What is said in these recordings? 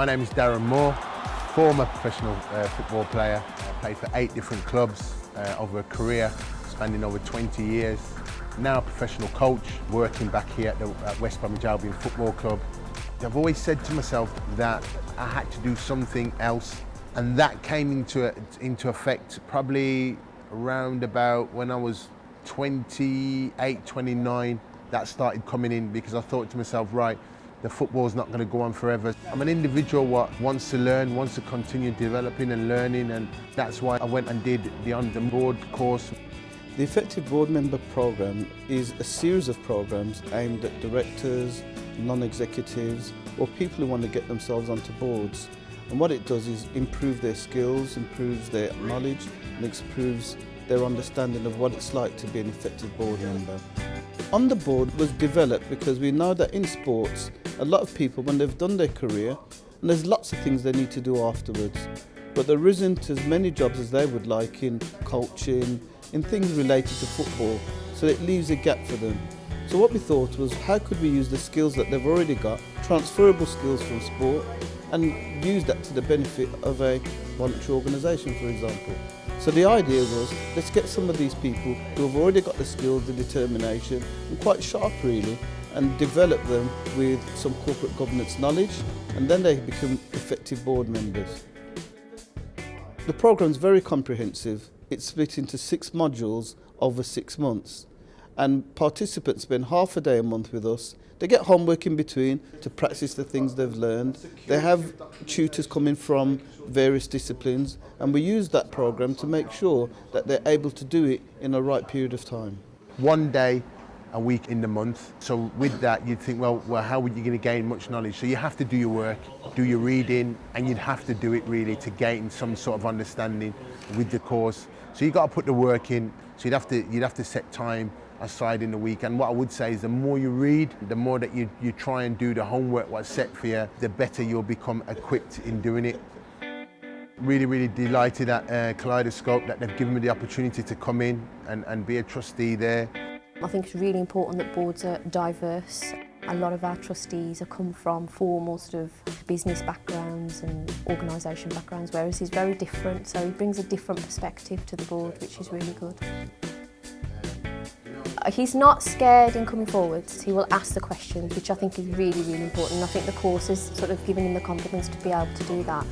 My name is Darren Moore, former professional football player. I played for 8 different clubs over a career spanning over 20 years. Now a professional coach, working back here at West Bromwich Albion Football Club. I've always said to myself that I had to do something else, and that came into effect probably around about when I was 28, 29. That started coming in because I thought to myself, right, the football's not going to go on forever. I'm an individual what wants to learn, wants to continue developing and learning, and that's why I went and did the on-board course. The Effective Board Member Programme is a series of programmes aimed at directors, non-executives, or people who want to get themselves onto boards. And what it does is improve their skills, improves their knowledge, and improves their understanding of what it's like to be an effective board member. On the board was developed because we know that in sports, a lot of people, when they've done their career, and there's lots of things they need to do afterwards, but there isn't as many jobs as they would like in coaching, in things related to football, so it leaves a gap for them. So what we thought was, how could we use the skills that they've already got, transferable skills from sport, and use that to the benefit of a voluntary organisation, for example. So the idea was, let's get some of these people who have already got the skills, the determination, and quite sharp really, and develop them with some corporate governance knowledge, and then they become effective board members. The programme is very comprehensive. It's split into 6 modules over 6 months, and participants spend half a day a month with us. They get homework in between to practice the things they've learned. They have tutors coming from various disciplines, and we use that programme to make sure that they're able to do it in a right period of time. 1 day a week in the month. So with that, you'd think, well, how are you going to gain much knowledge? So you have to do your work, do your reading, and you'd have to do it really to gain some sort of understanding with the course. So you've got to put the work in. So you'd have to set time aside in the week. And what I would say is the more you read, the more that you try and do the homework what's set for you, the better you'll become equipped in doing it. Really, really delighted at Kaleidoscope that they've given me the opportunity to come in and be a trustee there. I think it's really important that boards are diverse. A lot of our trustees have come from formal sort of business backgrounds and organisation backgrounds, whereas he's very different, so he brings a different perspective to the board, which is really good. He's not scared in coming forwards. He will ask the questions, which I think is really, really important. And I think the course has sort of given him the confidence to be able to do that.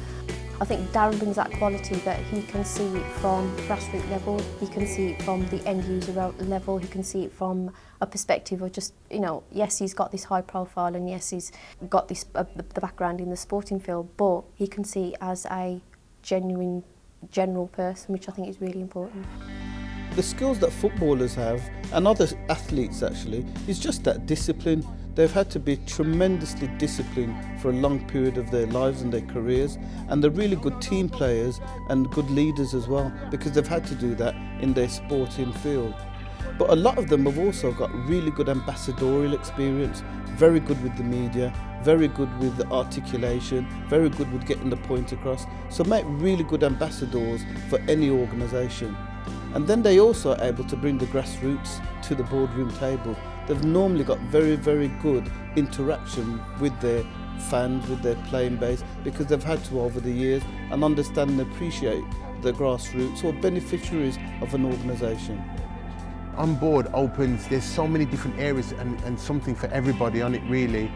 I think Darren brings that quality that he can see it from grassroots level, he can see it from the end user level, he can see it from a perspective of just, yes, he's got this high profile and yes, he's got this the background in the sporting field, but he can see it as a genuine, general person, which I think is really important. The skills that footballers have, and other athletes actually, is just that discipline. They've had to be tremendously disciplined for a long period of their lives and their careers, and they're really good team players and good leaders as well, because they've had to do that in their sporting field. But a lot of them have also got really good ambassadorial experience, very good with the media, very good with the articulation, very good with getting the point across, so make really good ambassadors for any organisation. And then they also are able to bring the grassroots to the boardroom table. They've normally got very, very good interaction with their fans, with their playing base, because they've had to over the years and understand and appreciate the grassroots or beneficiaries of an organisation. On board opens, there's so many different areas and something for everybody on it really,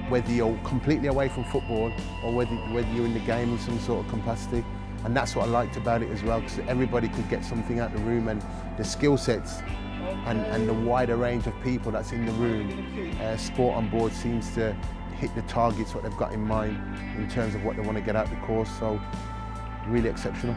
whether you're completely away from football or whether you're in the game in some sort of capacity. And that's what I liked about it as well, because everybody could get something out of the room, and the skill sets and the wider range of people that's in the room. Sport on board seems to hit the targets what they've got in mind in terms of what they want to get out of the course, so really exceptional.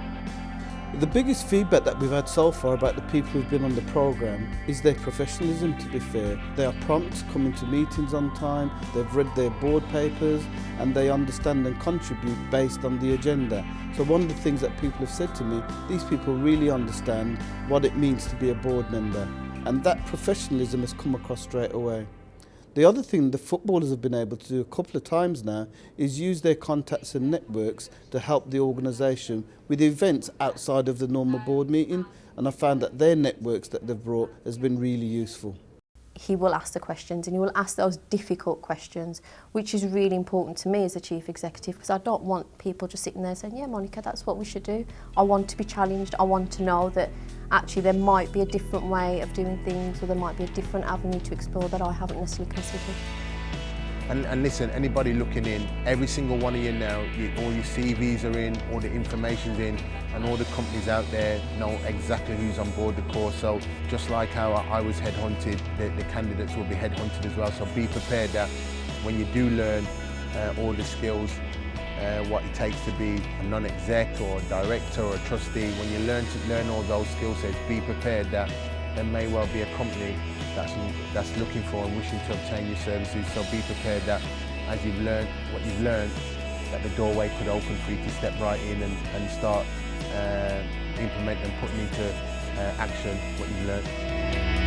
The biggest feedback that we've had so far about the people who've been on the programme is their professionalism, to be fair. They are prompt, coming to meetings on time, they've read their board papers, and they understand and contribute based on the agenda. So one of the things that people have said to me, these people really understand what it means to be a board member, and that professionalism has come across straight away. The other thing the footballers have been able to do a couple of times now is use their contacts and networks to help the organisation with events outside of the normal board meeting, and I found that their networks that they've brought has been really useful. he will ask the questions, and he will ask those difficult questions, which is really important to me as a chief executive, because I don't want people just sitting there saying, yeah, Monica, that's what we should do. I want to be challenged. I want to know that actually there might be a different way of doing things, or there might be a different avenue to explore that I haven't necessarily considered. And listen, anybody looking in, every single one of you now, all your CVs are in, all the information's in, and all the companies out there know exactly who's on board the course. So just like how I was headhunted, the candidates will be headhunted as well. So be prepared that when you do learn all the skills, what it takes to be a non-exec or a director or a trustee, when you learn all those skill sets, be prepared that there may well be a company that's looking for and wishing to obtain your services. So be prepared that as you've learned what you've learned, that the doorway could open for you to step right in and start implementing and putting into action what you've learned.